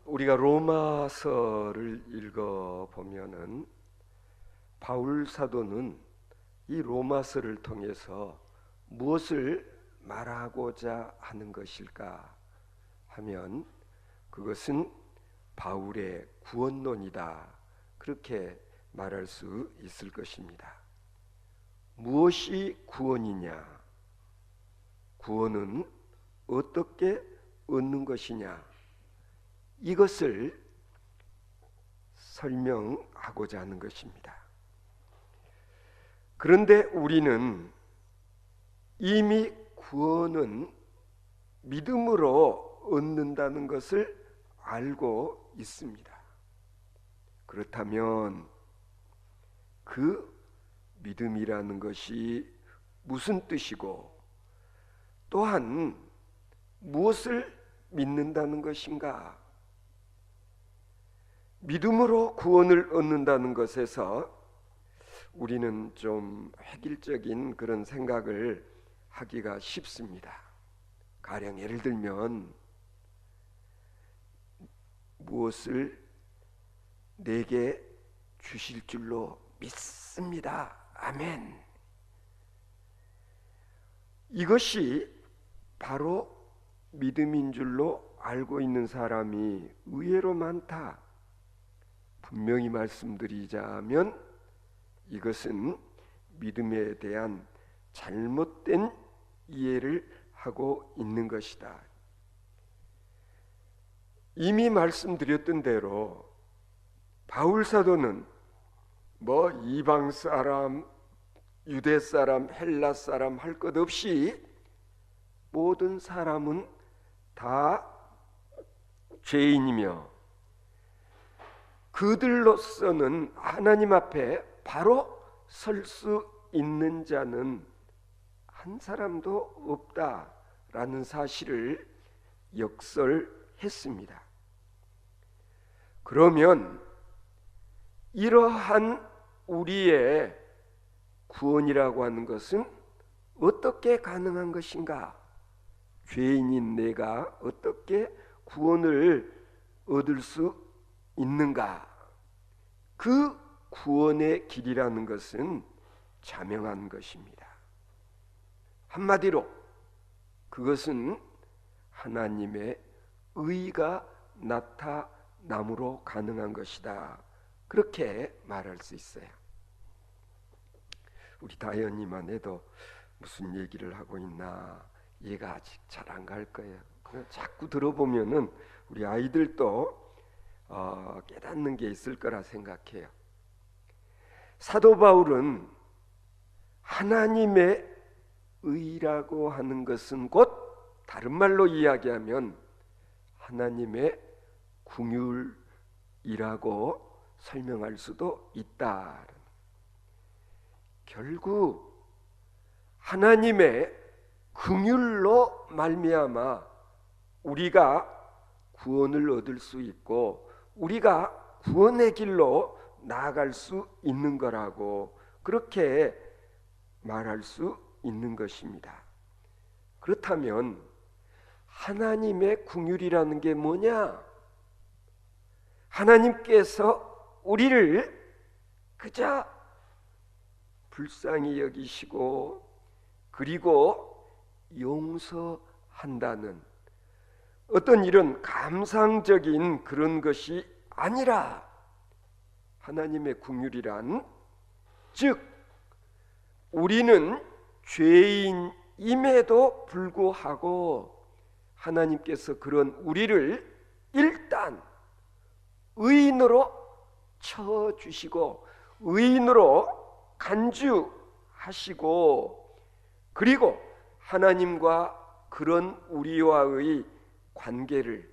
우리가 로마서를 읽어 보면은 바울 사도는 이 로마서를 통해서 무엇을 말하고자 하는 것일까 하면 그것은 바울의 구원론이다, 그렇게 말할 수 있을 것입니다. 무엇이 구원이냐? 구원은 어떻게 얻는 것이냐? 이것을 설명하고자 하는 것입니다. 그런데 우리는 이미 구원은 믿음으로 얻는다는 것을 알고 있습니다. 그렇다면 그 믿음이라는 것이 무슨 뜻이고, 또한 무엇을 믿는다는 것인가? 믿음으로 구원을 얻는다는 것에서 우리는 좀 획일적인 그런 생각을 하기가 쉽습니다. 가령 예를 들면 무엇을 내게 주실 줄로 믿습니다. 아멘. 이것이 바로 믿음인 줄로 알고 있는 사람이 의외로 많다. 분명히 말씀드리자면 이것은 믿음에 대한 잘못된 이해를 하고 있는 것이다. 이미 말씀드렸던 대로 바울 사도는 이방 사람, 유대 사람, 헬라 사람 할 것 없이 모든 사람은 다 죄인이며 그들로서는 하나님 앞에 바로 설 수 있는 자는 한 사람도 없다라는 사실을 역설했습니다. 그러면 이러한 우리의 구원이라고 하는 것은 어떻게 가능한 것인가? 죄인인 내가 어떻게 구원을 얻을 수 있는가? 그 구원의 길이라는 것은 자명한 것입니다. 한마디로 그것은 하나님의 의가 나타남으로 가능한 것이다, 그렇게 말할 수 있어요. 우리 다현이만 해도 무슨 얘기를 하고 있나 이해가 아직 잘 안 갈 거예요. 자꾸 들어보면은 우리 아이들도 깨닫는 게 있을 거라 생각해요. 사도 바울은 하나님의 의라고 하는 것은 곧 다른 말로 이야기하면 하나님의 긍휼이라고 설명할 수도 있다. 결국 하나님의 긍휼로 말미암아 우리가 구원을 얻을 수 있고 우리가 구원의 길로 나아갈 수 있는 거라고 그렇게 말할 수 있는 것입니다. 그렇다면 하나님의 긍휼이라는 게 뭐냐? 하나님께서 우리를 그저 불쌍히 여기시고 그리고 용서한다는 어떤 이런 감상적인 그런 것이 아니라 하나님의 긍휼이란, 즉 우리는 죄인임에도 불구하고 하나님께서 그런 우리를 일단 의인으로 쳐주시고 의인으로 간주하시고 그리고 하나님과 그런 우리와의 관계를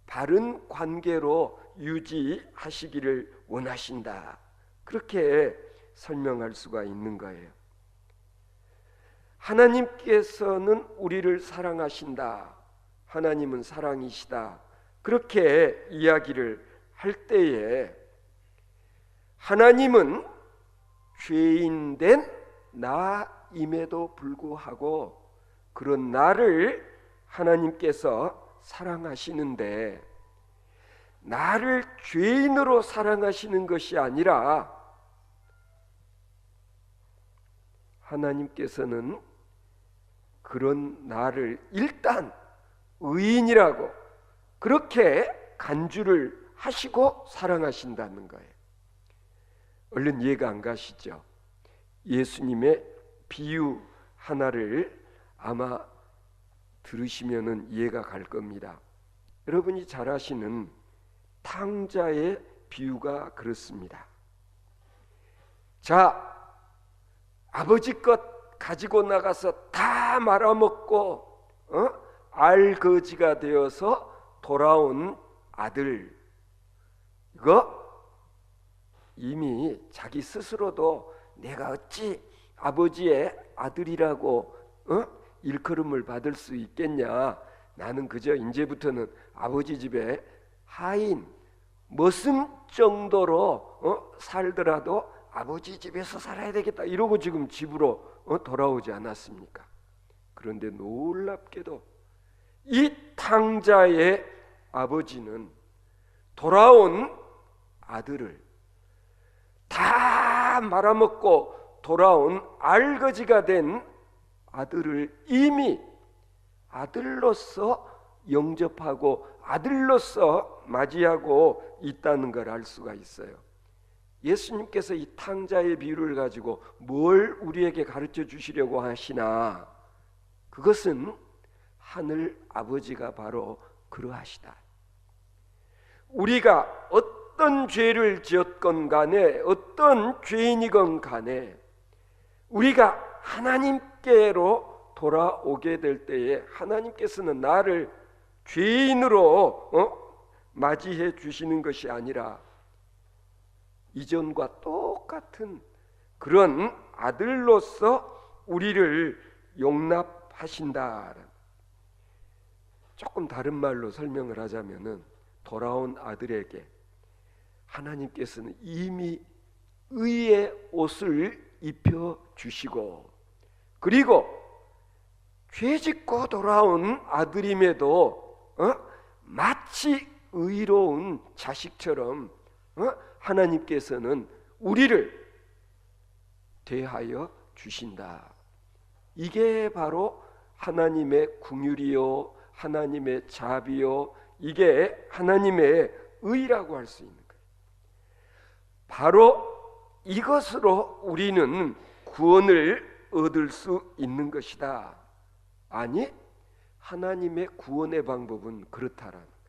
바른 관계로 유지하시기를 원하신다, 그렇게 설명할 수가 있는 거예요. 하나님께서는 우리를 사랑하신다, 하나님은 사랑이시다, 그렇게 이야기를 할 때에 하나님은 죄인된 나임에도 불구하고 그런 나를 하나님께서 사랑하시는데 나를 죄인으로 사랑하시는 것이 아니라 하나님께서는 그런 나를 일단 의인이라고 그렇게 간주를 하시고 사랑하신다는 거예요. 얼른 이해가 안 가시죠? 예수님의 비유 하나를 아마 들으시면은 이해가 갈 겁니다. 여러분이 잘 아시는 탕자의 비유가 그렇습니다. 자, 아버지 것 가지고 나가서 다 말아먹고 알거지가 되어서 돌아온 아들, 이거 이미 자기 스스로도 내가 어찌 아버지의 아들이라고 일컬음을 받을 수 있겠냐, 나는 그저 이제부터는 아버지 집에 하인 머슴 정도로 살더라도 아버지 집에서 살아야 되겠다 이러고 지금 집으로 돌아오지 않았습니까? 그런데 놀랍게도 이 탕자의 아버지는 돌아온 아들을 다 말아먹고 돌아온 알거지가 된 아들을 이미 아들로서 영접하고 아들로서 맞이하고 있다는 걸 알 수가 있어요. 예수님께서 이 탕자의 비유를 가지고 뭘 우리에게 가르쳐 주시려고 하시나, 그것은 하늘 아버지가 바로 그러하시다. 우리가 어떤 죄를 지었건 간에 어떤 죄인이건 간에 우리가 하나님께로 돌아오게 될 때에 하나님께서는 나를 죄인으로 맞이해 주시는 것이 아니라 이전과 똑같은 그런 아들로서 우리를 용납하신다. 조금 다른 말로 설명을 하자면은 돌아온 아들에게 하나님께서는 이미 의의 옷을 입혀 주시고, 그리고 죄짓고 돌아온 아들임에도 마치 의로운 자식처럼 하나님께서는 우리를 대하여 주신다. 이게 바로 하나님의 긍휼이요, 하나님의 자비요, 이게 하나님의 의라고 할 수 있는 거예요. 바로 이것으로 우리는 구원을 얻을 수 있는 것이다. 아니, 하나님의 구원의 방법은 그렇다라는 거예요.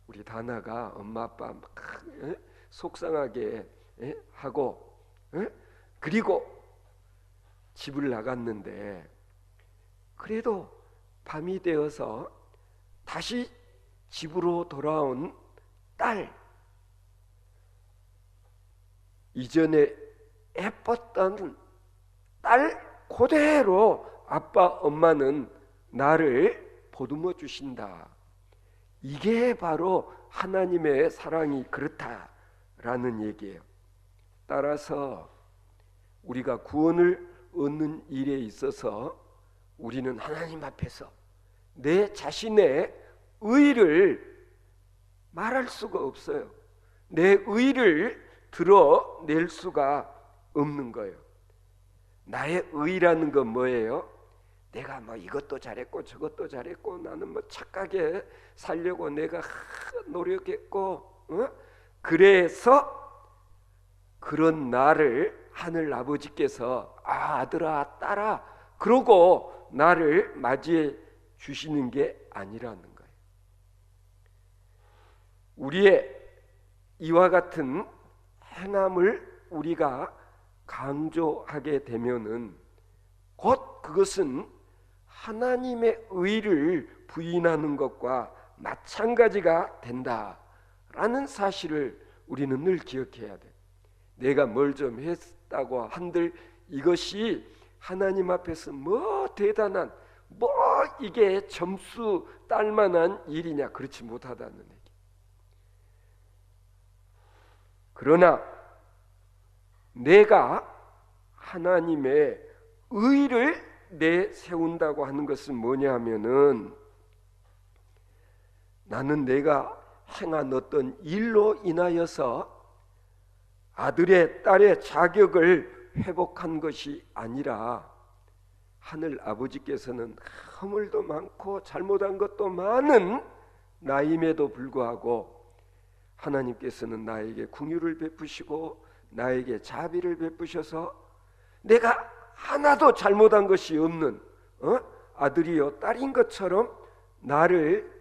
우리 다나가 엄마 아빠 막 속상하게 하고 그리고 집을 나갔는데, 그래도 밤이 되어서 다시 집으로 돌아온 딸, 이전에 예뻤던 딸 그대로 아빠 엄마는 나를 보듬어 주신다. 이게 바로 하나님의 사랑이 그렇다라는 얘기예요. 따라서 우리가 구원을 얻는 일에 있어서 우리는 하나님 앞에서 내 자신의 의를 말할 수가 없어요. 내 의를 드러낼 수가 없는 거예요. 나의 의라는 건 뭐예요? 내가 뭐 이것도 잘했고 저것도 잘했고 나는 뭐 착하게 살려고 내가 노력했고 그래서 그런 나를 하늘 아버지께서 아들아 딸아 그러고 나를 맞이해 주시는 게 아니라는 거예요. 우리의 이와 같은 행함을 우리가 강조하게 되면은 곧 그것은 하나님의 의를 부인하는 것과 마찬가지가 된다라는 사실을 우리는 늘 기억해야 돼. 내가 뭘 좀 했다고 한들 이것이 하나님 앞에서 뭐 대단한 뭐 이게 점수 딸 만한 일이냐, 그렇지 못하다는 얘기. 그러나 내가 하나님의 의를 내세운다고 하는 것은 뭐냐 하면은 나는 내가 행한 어떤 일로 인하여서 아들의 딸의 자격을 회복한 것이 아니라 하늘 아버지께서는 허물도 많고 잘못한 것도 많은 나임에도 불구하고 하나님께서는 나에게 긍휼을 베푸시고 나에게 자비를 베푸셔서 내가 하나도 잘못한 것이 없는 아들이요 딸인 것처럼 나를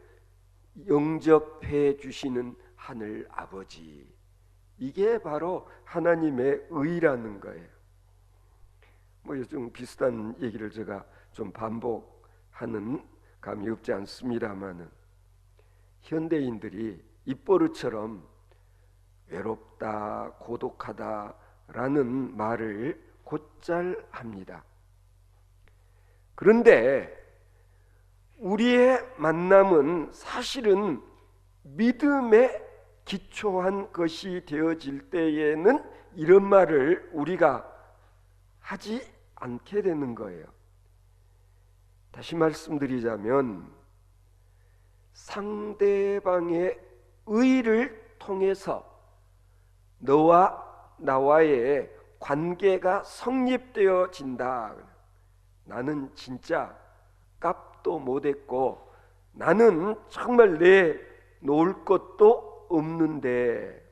영접해 주시는 하늘 아버지, 이게 바로 하나님의 의라는 거예요. 뭐 요즘 비슷한 얘기를 제가 좀 반복하는 감이 없지 않습니다만은 현대인들이 입버릇처럼 외롭다, 고독하다라는 말을 곧잘 합니다. 그런데 우리의 만남은 사실은 믿음에 기초한 것이 되어질 때에는 이런 말을 우리가 하지 않게 되는 거예요. 다시 말씀드리자면 상대방의 의를 통해서 너와 나와의 관계가 성립되어진다. 나는 진짜 값도 못했고 나는 정말 내놓을 것도 없는데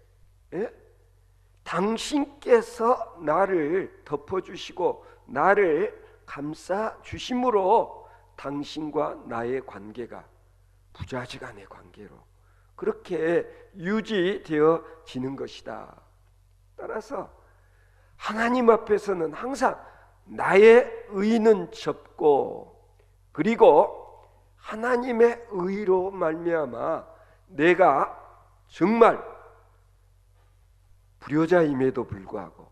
당신께서 나를 덮어주시고 나를 감싸주심으로 당신과 나의 관계가 부자지간의 관계로 그렇게 유지되어지는 것이다. 따라서 하나님 앞에서는 항상 나의 의는 접고 그리고 하나님의 의로 말미암아 내가 정말 불효자임에도 불구하고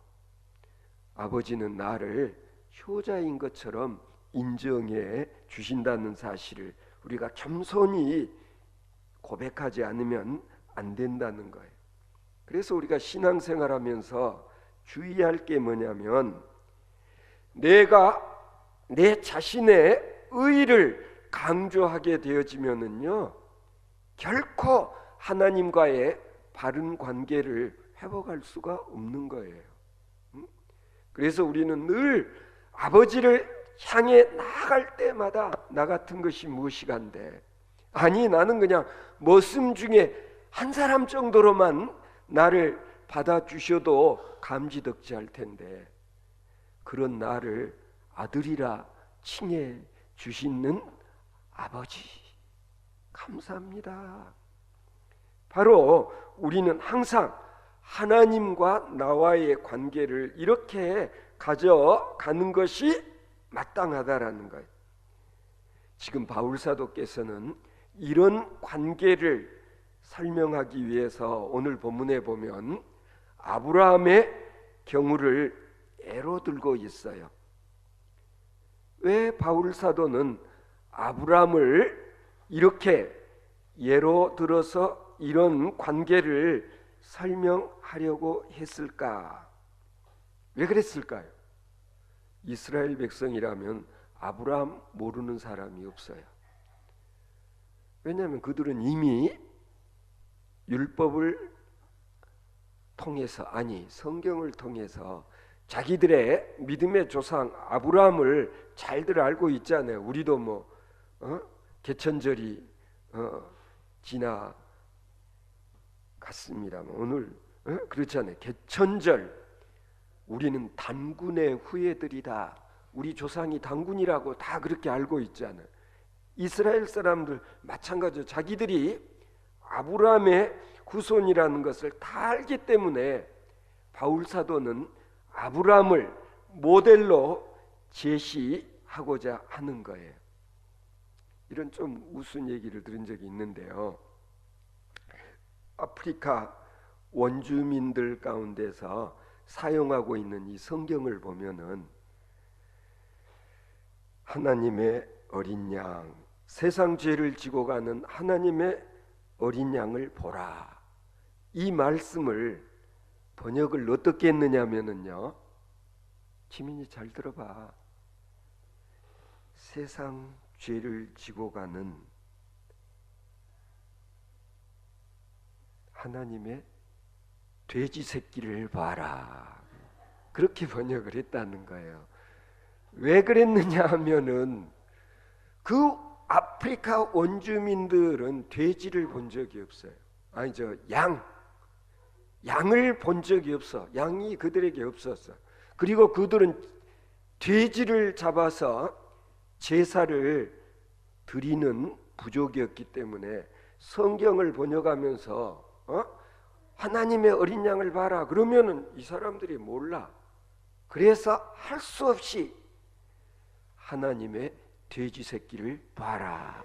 아버지는 나를 효자인 것처럼 인정해 주신다는 사실을 우리가 겸손히 고백하지 않으면 안 된다는 거예요. 그래서 우리가 신앙생활하면서 주의할 게 뭐냐면 내가 내 자신의 의를 강조하게 되어지면은요 결코 하나님과의 바른 관계를 회복할 수가 없는 거예요. 그래서 우리는 늘 아버지를 향해 나아갈 때마다 나 같은 것이 무엇이간데 아니 나는 그냥 머슴 중에 한 사람 정도로만 나를 받아주셔도 감지덕지할 텐데 그런 나를 아들이라 칭해 주시는 아버지 감사합니다. 바로 우리는 항상 하나님과 나와의 관계를 이렇게 가져가는 것이 마땅하다라는 거예요. 지금 바울 사도께서는 이런 관계를 설명하기 위해서 오늘 본문에 보면 아브라함의 경우를 예로 들고 있어요. 왜 바울 사도는 아브라함을 이렇게 예로 들어서 이런 관계를 설명하려고 했을까? 왜 그랬을까요? 이스라엘 백성이라면 아브라함 모르는 사람이 없어요. 왜냐하면 그들은 이미 율법을 통해서 아니 성경을 통해서 자기들의 믿음의 조상 아브라함을 잘들 알고 있잖아요. 우리도 뭐 개천절이 지나갔습니다만 오늘 그렇잖아요. 개천절 우리는 단군의 후예들이다. 우리 조상이 단군이라고 다 그렇게 알고 있잖아요. 이스라엘 사람들 마찬가지로 자기들이 아브라함의 후손이라는 것을 다 알기 때문에 바울 사도는 아브라함을 모델로 제시하고자 하는 거예요. 이런 좀 우스운 얘기를 들은 적이 있는데요. 아프리카 원주민들 가운데서 사용하고 있는 이 성경을 보면은 하나님의 어린 양, 세상 죄를 지고 가는 하나님의 어린 양을 보라. 이 말씀을 번역을 어떻게 했느냐면은요. 지민이 잘 들어봐. 세상 죄를 지고 가는 하나님의 돼지 새끼를 봐라. 그렇게 번역을 했다는 거예요. 왜 그랬느냐 하면은 그 아프리카 원주민들은 돼지를 본 적이 없어요. 아니죠, 양을 본 적이 없어. 양이 그들에게 없었어. 그리고 그들은 돼지를 잡아서 제사를 드리는 부족이었기 때문에 성경을 번역하면서 하나님의 어린 양을 봐라 그러면은 이 사람들이 몰라. 그래서 할 수 없이 하나님의 돼지 새끼를 봐라.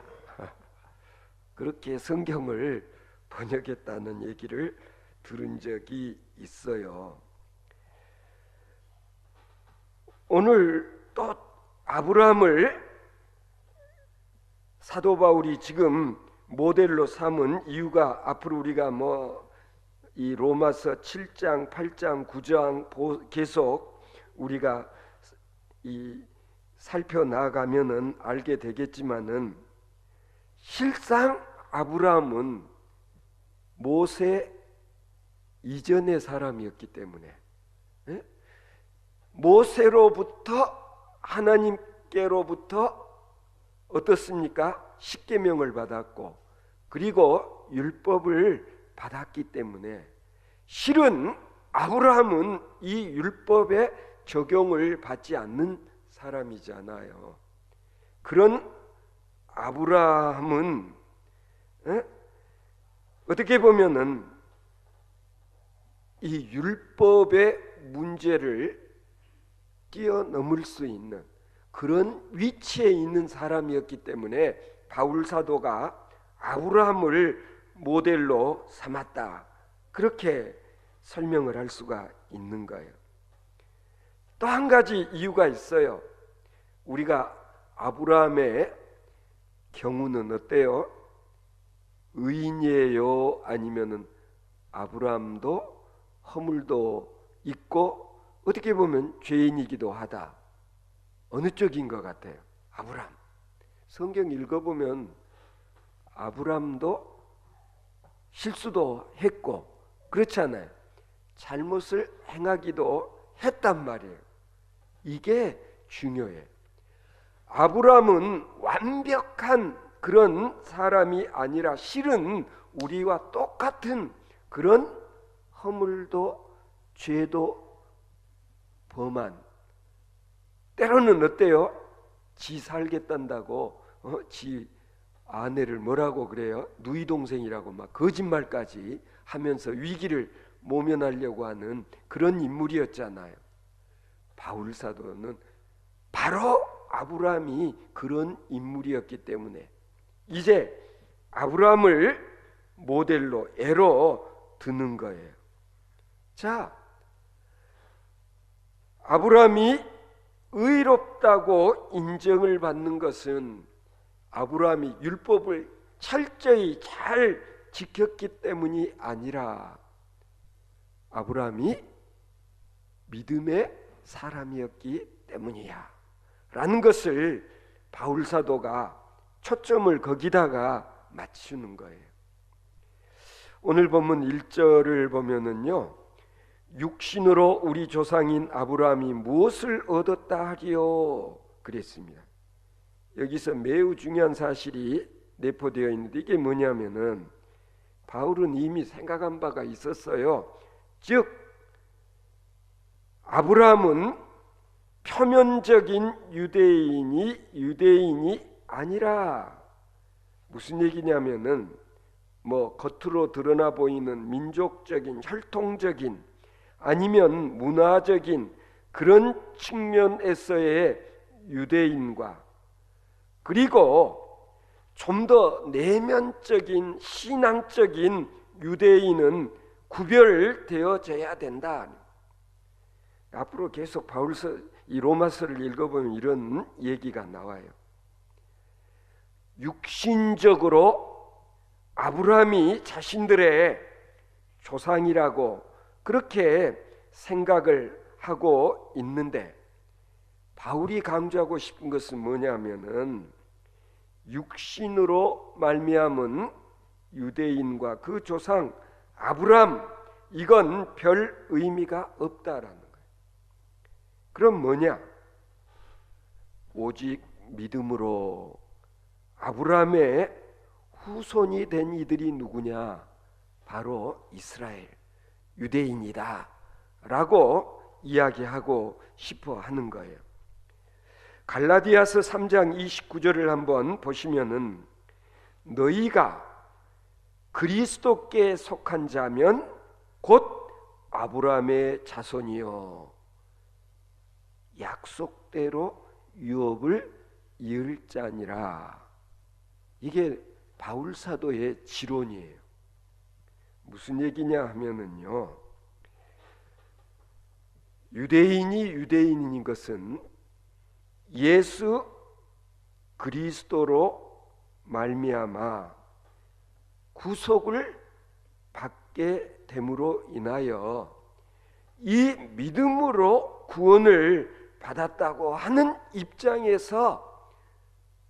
그렇게 성경을 번역했다는 얘기를 들은 적이 있어요. 오늘 또 아브라함을 사도 바울이 지금 모델로 삼은 이유가 앞으로 우리가 이 로마서 7장, 8장, 9장 계속 우리가 살펴나가면은 알게 되겠지만은 실상 아브라함은 모세 이전의 사람이었기 때문에 모세로부터 하나님께로부터 어떻습니까? 십계명을 받았고 그리고 율법을 받았기 때문에 실은 아브라함은 이 율법의 적용을 받지 않는 사람이잖아요. 그런 아브라함은 어떻게 보면은 이 율법의 문제를 뛰어넘을 수 있는 그런 위치에 있는 사람이었기 때문에 바울 사도가 아브라함을 모델로 삼았다. 그렇게 설명을 할 수가 있는 거예요. 또 한 가지 이유가 있어요. 우리가 아브라함의 경우는 어때요? 의인이에요? 아니면은 아브라함도 허물도 있고 어떻게 보면 죄인이기도 하다. 어느 쪽인 것 같아요? 아브라함. 성경 읽어보면 아브라함도 실수도 했고 그렇잖아요. 잘못을 행하기도 했단 말이에요. 이게 중요해. 아브라함은 완벽한 그런 사람이 아니라 실은 우리와 똑같은 그런 허물도 죄도 범한, 때로는 어때요? 지 살겠단다고 지 아내를 뭐라고 그래요? 누이 동생이라고 막 거짓말까지 하면서 위기를 모면하려고 하는 그런 인물이었잖아요. 바울 사도는 바로 아브라함이 그런 인물이었기 때문에 이제 아브라함을 모델로 예로 드는 거예요. 자, 아브라함이 의롭다고 인정을 받는 것은 아브라함이 율법을 철저히 잘 지켰기 때문이 아니라 아브라함이 믿음의 사람이었기 때문이야 라는 것을 바울 사도가 초점을 거기다가 맞추는 거예요. 오늘 본문 1절을 보면은요, 육신으로 우리 조상인 아브라함이 무엇을 얻었다 하리요 그랬습니다. 여기서 매우 중요한 사실이 내포되어 있는데 이게 뭐냐면은 바울은 이미 생각한 바가 있었어요. 즉 아브라함은 표면적인 유대인이 아니라 무슨 얘기냐면은 겉으로 드러나 보이는 민족적인 혈통적인 아니면 문화적인 그런 측면에서의 유대인과 그리고 좀 더 내면적인 신앙적인 유대인은 구별되어져야 된다. 앞으로 계속 바울서 이 로마서를 읽어보면 이런 얘기가 나와요. 육신적으로 아브라함이 자신들의 조상이라고 그렇게 생각을 하고 있는데 바울이 강조하고 싶은 것은 뭐냐면은 육신으로 말미암은 유대인과 그 조상 아브람 이건 별 의미가 없다라는 거예요. 그럼 뭐냐? 오직 믿음으로 아브람의 후손이 된 이들이 누구냐? 바로 이스라엘, 유대인이다 라고 이야기하고 싶어 하는 거예요. 갈라디아서 3장 29절을 한번 보시면은 너희가 그리스도께 속한 자면 곧 아브라함의 자손이요 약속대로 유업을 이을 자니라. 이게 바울 사도의 지론이에요. 무슨 얘기냐 하면은요, 유대인이 유대인인 것은 예수 그리스도로 말미암아 구속을 받게 됨으로 인하여 이 믿음으로 구원을 받았다고 하는 입장에서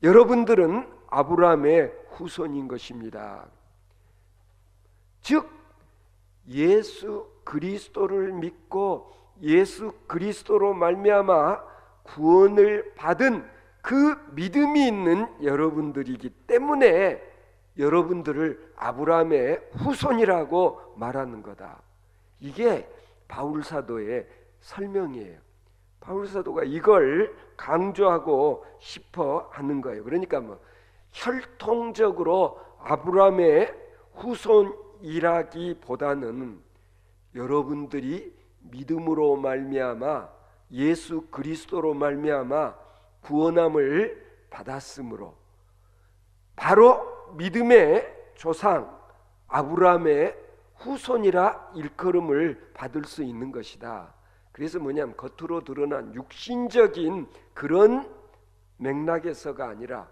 여러분들은 아브라함의 후손인 것입니다. 즉 예수 그리스도를 믿고 예수 그리스도로 말미암아 구원을 받은 그 믿음이 있는 여러분들이기 때문에 여러분들을 아브라함의 후손이라고 말하는 거다. 이게 바울 사도의 설명이에요. 바울 사도가 이걸 강조하고 싶어 하는 거예요. 그러니까 뭐 혈통적으로 아브라함의 후손이라기보다는 여러분들이 믿음으로 말미암아 예수 그리스도로 말미암아 구원함을 받았으므로 바로 믿음의 조상 아브라함의 후손이라 일컬음을 받을 수 있는 것이다. 그래서 뭐냐면 겉으로 드러난 육신적인 그런 맥락에서가 아니라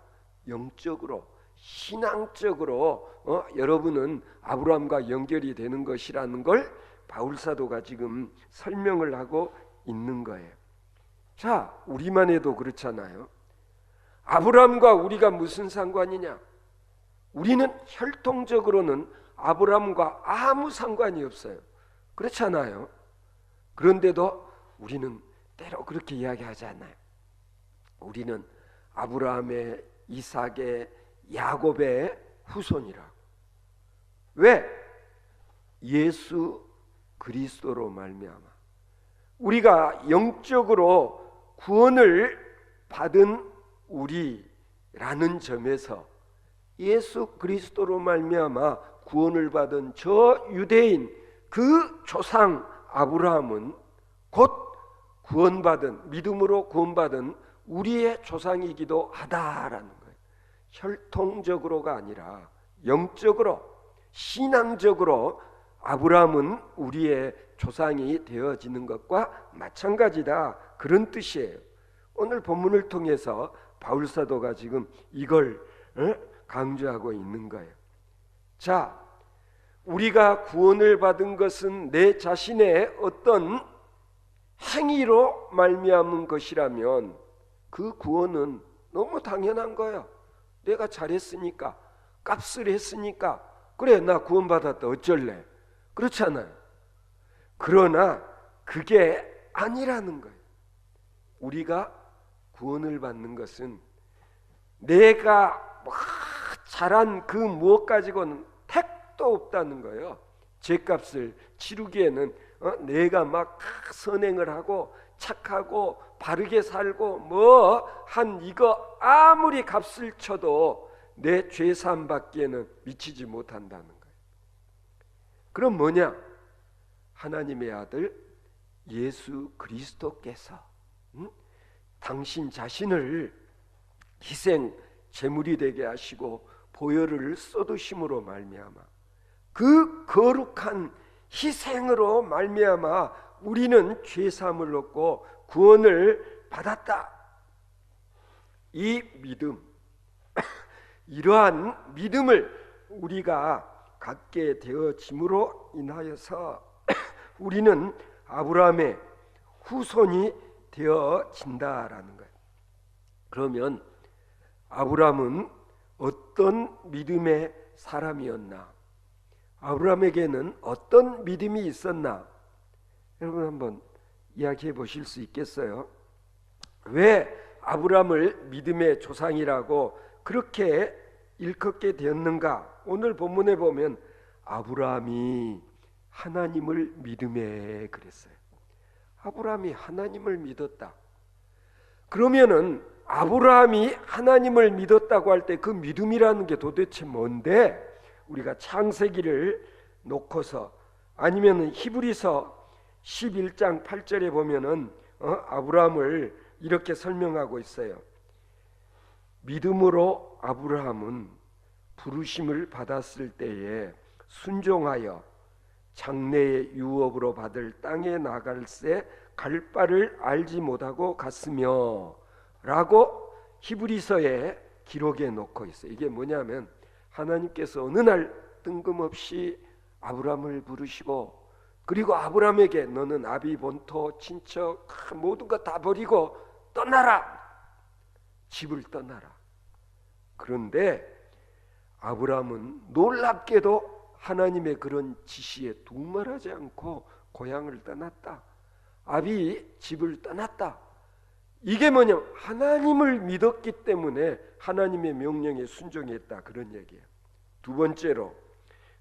영적으로 신앙적으로 여러분은 아브라함과 연결이 되는 것이라는 걸 바울 사도가 지금 설명을 하고 있는 거예요. 자, 우리만 해도 그렇잖아요. 아브라함과 우리가 무슨 상관이냐? 우리는 혈통적으로는 아브라함과 아무 상관이 없어요. 그렇잖아요. 그런데도 우리는 때로 그렇게 이야기하지 않나요? 우리는 아브라함의, 이삭의, 야곱의 후손이라고. 왜? 예수 그리스도로 말미암아 우리가 영적으로 구원을 받은 우리라는 점에서 예수 그리스도로 말미암아 구원을 받은 저 유대인 그 조상 아브라함은 곧 구원받은 믿음으로 구원받은 우리의 조상이기도 하다라는 거예요. 혈통적으로가 아니라 영적으로 신앙적으로 아브라함은 우리의 조상이 되어지는 것과 마찬가지다 그런 뜻이에요. 오늘 본문을 통해서 바울 사도가 지금 이걸 강조하고 있는 거예요. 자, 우리가 구원을 받은 것은 내 자신의 어떤 행위로 말미암은 것이라면 그 구원은 너무 당연한 거예요. 내가 잘했으니까, 값을 했으니까, 그래 나 구원받았다 어쩔래? 그렇잖아요. 그러나 그게 아니라는 거예요. 우리가 구원을 받는 것은 내가 잘한 그 무엇 가지고는 택도 없다는 거예요. 죄값을 치르기에는 내가 막 선행을 하고 착하고 바르게 살고 뭐 한 이거 아무리 값을 쳐도 내 죄사함 받기에는 미치지 못한다는 거예요. 그럼 뭐냐? 하나님의 아들 예수 그리스도께서 당신 자신을 희생 제물이 되게 하시고 보혈을 쏟으심으로 말미암아 그 거룩한 희생으로 말미암아 우리는 죄사함을 얻고 구원을 받았다. 이 믿음, 이러한 믿음을 우리가 갖게 되어짐으로 인하여서 우리는 아브라함의 후손이 되어진다라는 거예요. 그러면 아브라함은 어떤 믿음의 사람이었나? 아브라함에게는 어떤 믿음이 있었나? 여러분 한번 이야기해 보실 수 있겠어요? 왜 아브라함을 믿음의 조상이라고 그렇게 일컫게 되었는가? 오늘 본문에 보면 아브라함이 하나님을 믿음에 그랬어요. 아브라함이 하나님을 믿었다. 그러면은 아브라함이 하나님을 믿었다고 할 때 그 믿음이라는 게 도대체 뭔데? 우리가 창세기를 놓고서 아니면 히브리서 11장 8절에 보면은 아브라함을 이렇게 설명하고 있어요. 믿음으로 아브라함은 부르심을 받았을 때에 순종하여 장래의 유업으로 받을 땅에 나갈새 갈 바를 알지 못하고 갔으며 라고 히브리서에 기록해 놓고 있어요. 이게 뭐냐면 하나님께서 어느 날 뜬금없이 아브라함을 부르시고 그리고 아브라함에게 너는 아비 본토 친척 모든 것 다 버리고 떠나라. 집을 떠나라. 그런데 아브라함은 놀랍게도 하나님의 그런 지시에 두말하지 않고 고향을 떠났다. 아비 집을 떠났다. 이게 뭐냐? 하나님을 믿었기 때문에 하나님의 명령에 순종했다. 그런 얘기예요. 두 번째로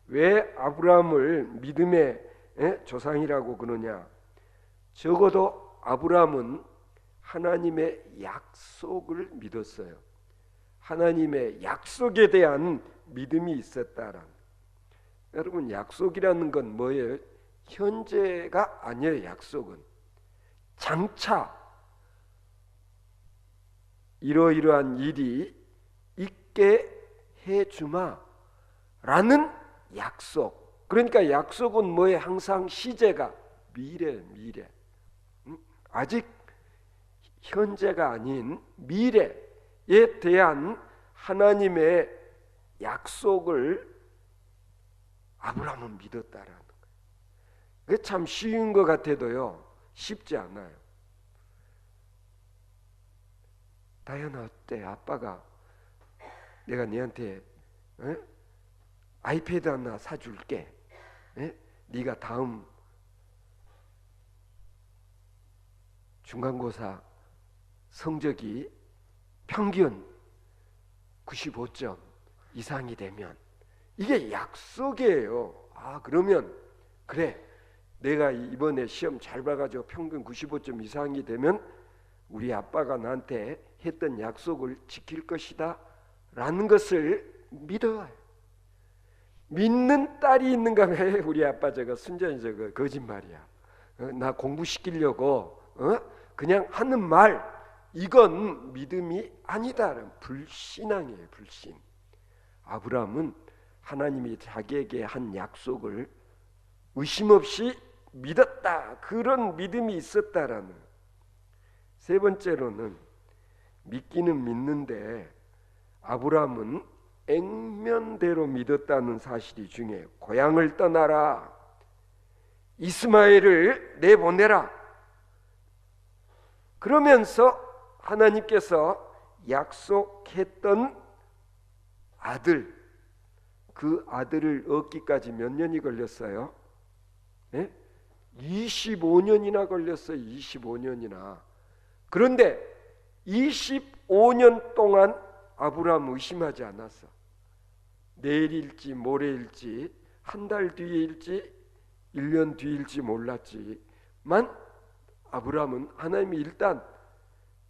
왜 아브라함을 믿음의 조상이라고 그러냐? 적어도 아브라함은 하나님의 약속을 믿었어요. 하나님의 약속에 대한 믿음이 있었다라는. 여러분 약속이라는 건 뭐예요? 현재가 아니에요. 약속은 장차 이러이러한 일이 있게 해주마 라는 약속. 그러니까 약속은 뭐예요? 항상 시제가 미래. 아직 현재가 아닌 미래에 대한 하나님의 약속을 아브라함은 믿었다라는 거예요. 그게 참 쉬운 것 같아도요 쉽지 않아요. 다현아 어때? 아빠가 내가 너한테 아이패드 하나 사줄게. 네가 다음 중간고사 성적이 평균 95점 이상이 되면 이게 약속이에요. 그러면 그래 내가 이번에 시험 잘 봐가지고 평균 95점 이상이 되면 우리 아빠가 나한테 했던 약속을 지킬 것이다 라는 것을 믿어요. 믿는 딸이 있는가 왜 우리 아빠 저거 순전히 저거 거짓말이야. 나 공부시키려고 그냥 하는 말 이건 믿음이 아니다. 불신앙이에요. 불신. 아브라함은 하나님이 자기에게 한 약속을 의심 없이 믿었다. 그런 믿음이 있었다라는. 세 번째로는 믿기는 믿는데 아브라함은 액면대로 믿었다는 사실이 중요해요. 고향을 떠나라. 이스마엘을 내보내라. 그러면서 하나님께서 약속했던 아들, 그 아들을 얻기까지 몇 년이 걸렸어요? 25년이나 걸렸어요. 25년이나. 그런데 25년 동안 아브라함 의심하지 않았어. 내일일지 모레일지 한 달 뒤일지 1년 뒤일지 몰랐지만 아브라함은 하나님이 일단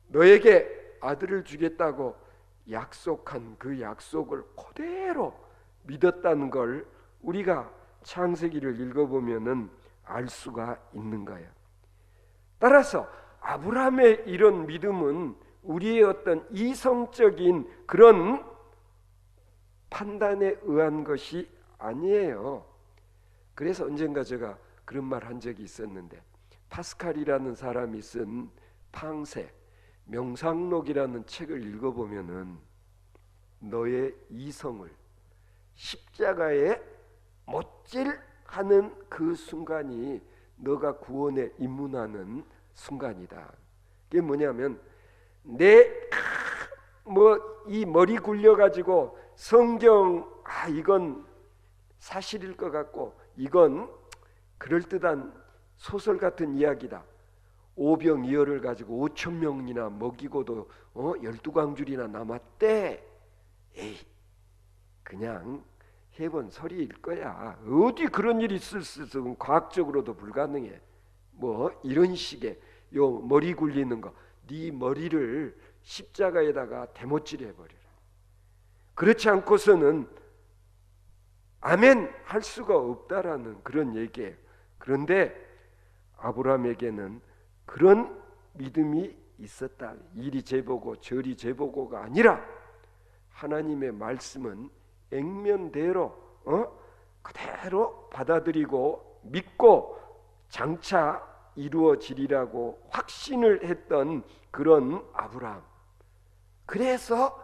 너에게 아들을 주겠다고 약속한 그 약속을 그대로 믿었다는 걸 우리가 창세기를 읽어보면은 알 수가 있는 거예요. 따라서 아브라함의 이런 믿음은 우리의 어떤 이성적인 그런 판단에 의한 것이 아니에요. 그래서 언젠가 제가 그런 말 한 적이 있었는데 파스칼이라는 사람이 쓴 팡세 명상록이라는 책을 읽어보면은 너의 이성을 십자가에 못질하는 그 순간이 너가 구원에 입문하는 순간이다. 그게 뭐냐면 이 머리 굴려가지고 성경 이건 사실일 것 같고 이건 그럴듯한 소설 같은 이야기다. 오병이어를 가지고 5천 명이나 먹이고도 12광줄이나 남았대. 에이, 그냥 해본 소리일 거야. 어디 그런 일이 있을 수 있으면 과학적으로도 불가능해. 뭐 이런 식의 요 머리 굴리는 거, 네 머리를 십자가에다가 대못질 해버려라. 그렇지 않고서는 아멘 할 수가 없다라는 그런 얘기예요. 그런데 아브라함에게는 그런 믿음이 있었다. 이리 재보고 저리 재보고가 아니라 하나님의 말씀은 액면대로 그대로 받아들이고 믿고 장차 이루어지리라고 확신을 했던 그런 아브라함. 그래서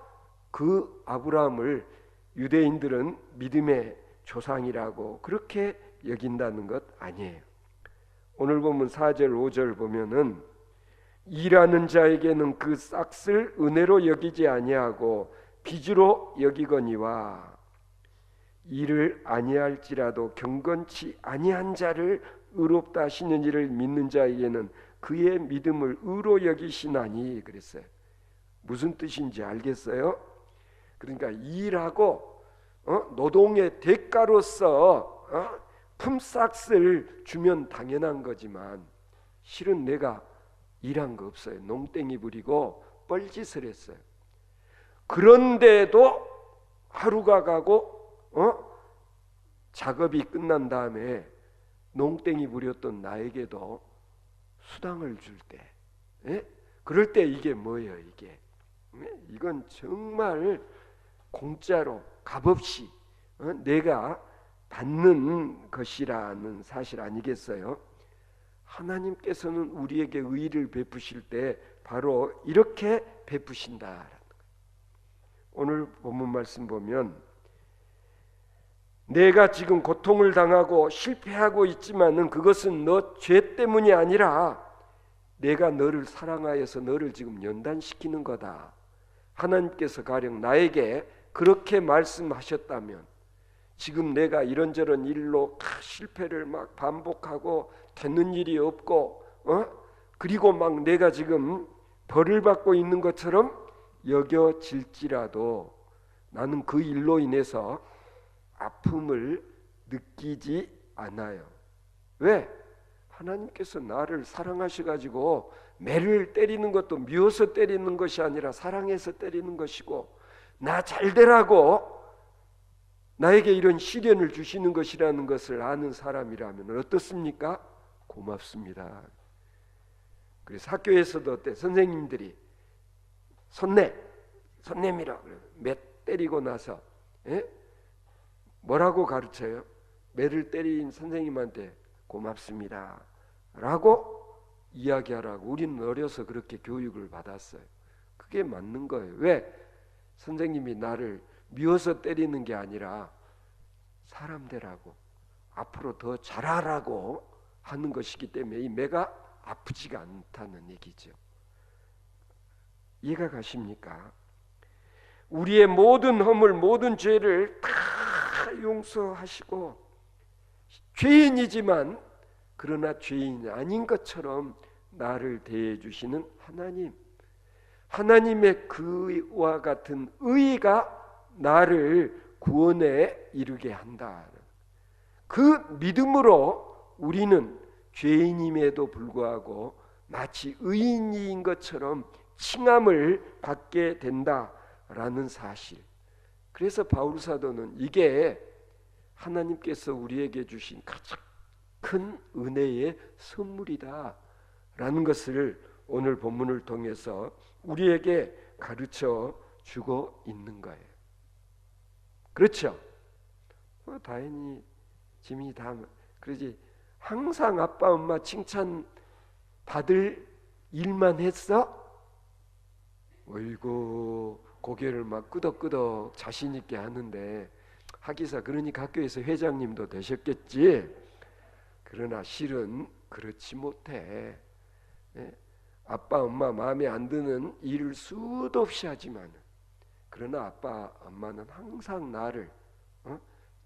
그 아브라함을 유대인들은 믿음의 조상이라고 그렇게 여긴다는 것 아니에요. 오늘 보면 4절 5절 보면은 일하는 자에게는 그 싹을 은혜로 여기지 아니하고 빚으로 여기거니와 일을 아니할지라도 경건치 아니한 자를 의롭다 하시는 이를 믿는 자에게는 그의 믿음을 의로 여기시나니 그랬어요. 무슨 뜻인지 알겠어요? 그러니까 일하고 노동의 대가로서 품삯을 주면 당연한 거지만 실은 내가 일한 거 없어요. 농땡이 부리고 뻘짓을 했어요. 그런데도 하루가 가고 작업이 끝난 다음에 농땡이 부렸던 나에게도 수당을 줄 때, 그럴 때 이게 뭐예요? 이건 정말 공짜로 값없이 내가 받는 것이라는 사실 아니겠어요? 하나님께서는 우리에게 의의를 베푸실 때 바로 이렇게 베푸신다. 오늘 본문 말씀 보면 내가 지금 고통을 당하고 실패하고 있지만은 그것은 너 죄 때문이 아니라 내가 너를 사랑하여서 너를 지금 연단시키는 거다. 하나님께서 가령 나에게 그렇게 말씀하셨다면 지금 내가 이런저런 일로 실패를 막 반복하고 되는 일이 없고 그리고 막 내가 지금 벌을 받고 있는 것처럼 여겨질지라도 나는 그 일로 인해서 아픔을 느끼지 않아요. 왜? 하나님께서 나를 사랑하셔가지고 매를 때리는 것도 미워서 때리는 것이 아니라 사랑해서 때리는 것이고 나 잘되라고 나에게 이런 시련을 주시는 것이라는 것을 아는 사람이라면 어떻습니까? 고맙습니다. 그래서 학교에서도 어때? 선생님들이 손내밀어 매 때리고 나서 뭐라고 가르쳐요? 매를 때린 선생님한테 고맙습니다 라고 이야기하라고. 우리는 어려서 그렇게 교육을 받았어요. 그게 맞는 거예요. 왜? 선생님이 나를 미워서 때리는 게 아니라 사람 되라고 앞으로 더 잘하라고 하는 것이기 때문에 이 매가 아프지가 않다는 얘기죠. 이해가 가십니까? 우리의 모든 허물 모든 죄를 다 용서하시고 죄인이지만 그러나 죄인이 아닌 것처럼 나를 대해 주시는 하나님, 하나님의 그와 같은 의가 나를 구원에 이르게 한다. 그 믿음으로 우리는 죄인임에도 불구하고 마치 의인인 것처럼 칭함을 받게 된다라는 사실. 그래서 바울 사도는 이게 하나님께서 우리에게 주신 가장 큰 은혜의 선물이다라는 것을 오늘 본문을 통해서 우리에게 가르쳐 주고 있는 거예요. 그렇죠? 다행히 지민이 다 그러지. 항상 아빠 엄마 칭찬 받을 일만 했어? 어이구 고개를 막 끄덕끄덕 자신 있게 하는데 하기사 그러니까 학교에서 회장님도 되셨겠지. 그러나 실은 그렇지 못해. 아빠 엄마 마음에 안 드는 일을 수도 없이 하지만 그러나 아빠 엄마는 항상 나를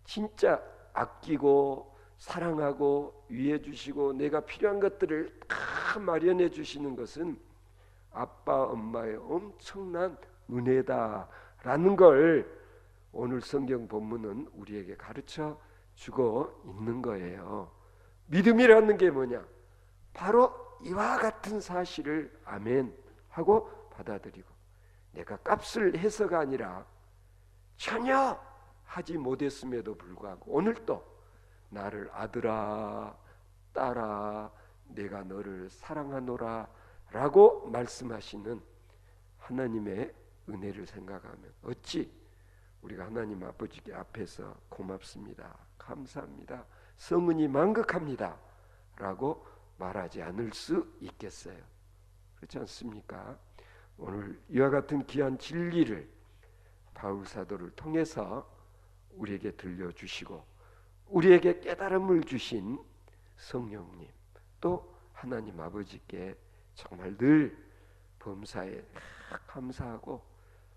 진짜 아끼고 사랑하고 위해 주시고 내가 필요한 것들을 다 마련해 주시는 것은 아빠 엄마의 엄청난 은혜다라는 걸 오늘 성경 본문은 우리에게 가르쳐 주고 있는 거예요. 믿음이라는 게 뭐냐? 바로 이와 같은 사실을 아멘 하고 받아들이고, 내가 값을 해서가 아니라 전혀 하지 못했음에도 불구하고 오늘 또 나를 아들아 딸아 내가 너를 사랑하노라 라고 말씀하시는 하나님의 은혜를 생각하면 어찌 우리가 하나님 아버지께 앞에서 고맙습니다, 감사합니다, 성은이 만극합니다 라고 말하지 않을 수 있겠어요? 그렇지 않습니까? 오늘 이와 같은 귀한 진리를 바울 사도를 통해서 우리에게 들려주시고 우리에게 깨달음을 주신 성령님, 또 하나님 아버지께 정말 늘 범사에 감사하고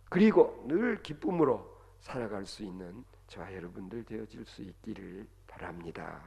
그리고 늘 기쁨으로 살아갈 수 있는 저와 여러분들 되어질 수 있기를 바랍니다.